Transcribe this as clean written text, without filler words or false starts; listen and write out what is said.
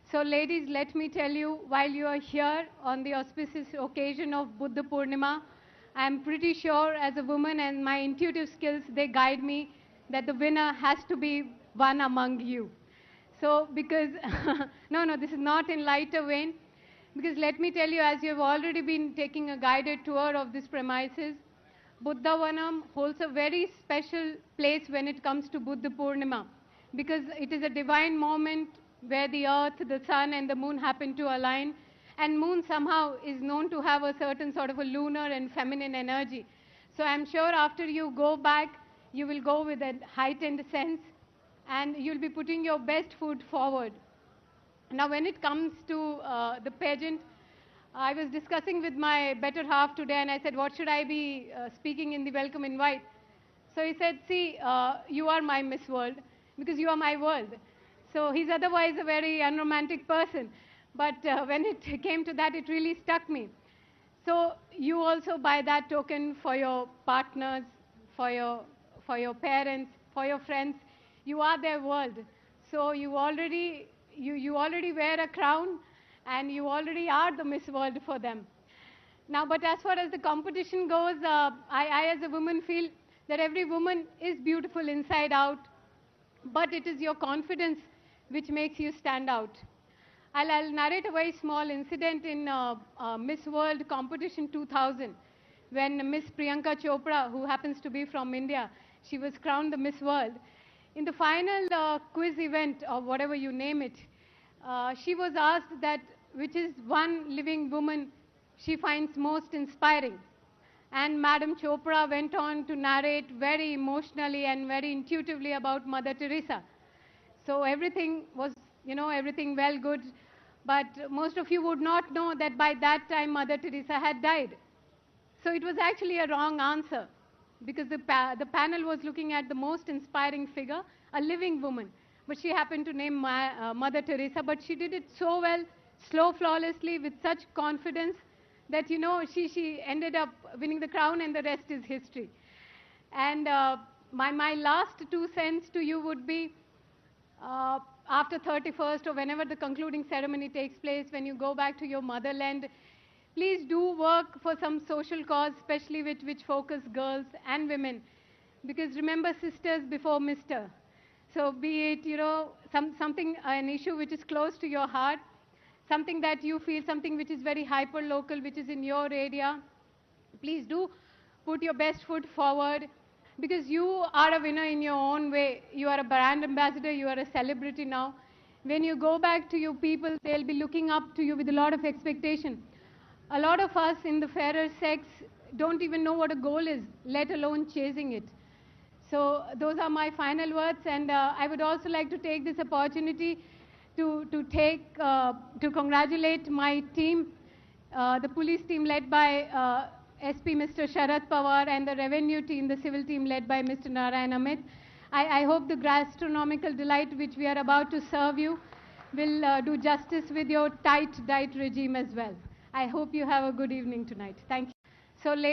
So ladies, let me tell you, while you are here on the auspicious occasion of Buddha Purnima, I am pretty sure as a woman and my intuitive skills, they guide me that the winner has to be one among you. So because, no, this is not in lighter vein, because let me tell you, as you have already been taking a guided tour of these premises, Buddhavanam holds a very special place when it comes to Buddha Purnima, because it is a divine moment where the earth, the sun and the moon happen to align, and moon somehow is known to have a certain sort of a lunar and feminine energy. So I'm sure after you go back, you will go with a heightened sense and you'll be putting your best foot forward. Now, when it comes to the pageant, I was discussing with my better half today, and I said, what should I be speaking in the welcome invite? So he said, see, you are my Miss World, because you are my world. So he's otherwise a very unromantic person. But when it came to that, it really stuck me. So you also, by that token, for your partners, for your parents, for your friends, you are their world. So you already wear a crown, and you already are the Miss World for them. Now, but as far as the competition goes, I as a woman feel that every woman is beautiful inside out, but it is your confidence which makes you stand out. I'll narrate a very small incident in Miss World Competition 2000, when Miss Priyanka Chopra, who happens to be from India, she was crowned the Miss World. In the final quiz event, or whatever you name it, she was asked that which is one living woman she finds most inspiring. And Madam Chopra went on to narrate very emotionally and very intuitively about Mother Teresa. So everything was, everything well good. But most of you would not know that by that time Mother Teresa had died. So it was actually a wrong answer, because the panel was looking at the most inspiring figure, a living woman. But she happened to name Mother Teresa, but she did it so well, flawlessly, with such confidence that, she ended up winning the crown, and the rest is history. And my last 2 cents to you would be, after 31st or whenever the concluding ceremony takes place, when you go back to your motherland, please do work for some social cause, especially which focus girls and women. Because remember, sisters before Mr. So be it, something, an issue which is close to your heart, something that you feel, something which is very hyper-local, which is in your area, please do put your best foot forward, because you are a winner in your own way. You are a brand ambassador, you are a celebrity now. When you go back to your people, they'll be looking up to you with a lot of expectation. A lot of us in the fairer sex don't even know what a goal is, let alone chasing it. So those are my final words, and I would also like to take this opportunity to congratulate my team, the police team led by SP Mr. Sharad Pawar, and the revenue team, the civil team led by Mr. Narayan Amit. I hope the gastronomical delight which we are about to serve you will do justice with your tight diet regime as well. I hope you have a good evening tonight. Thank you. So,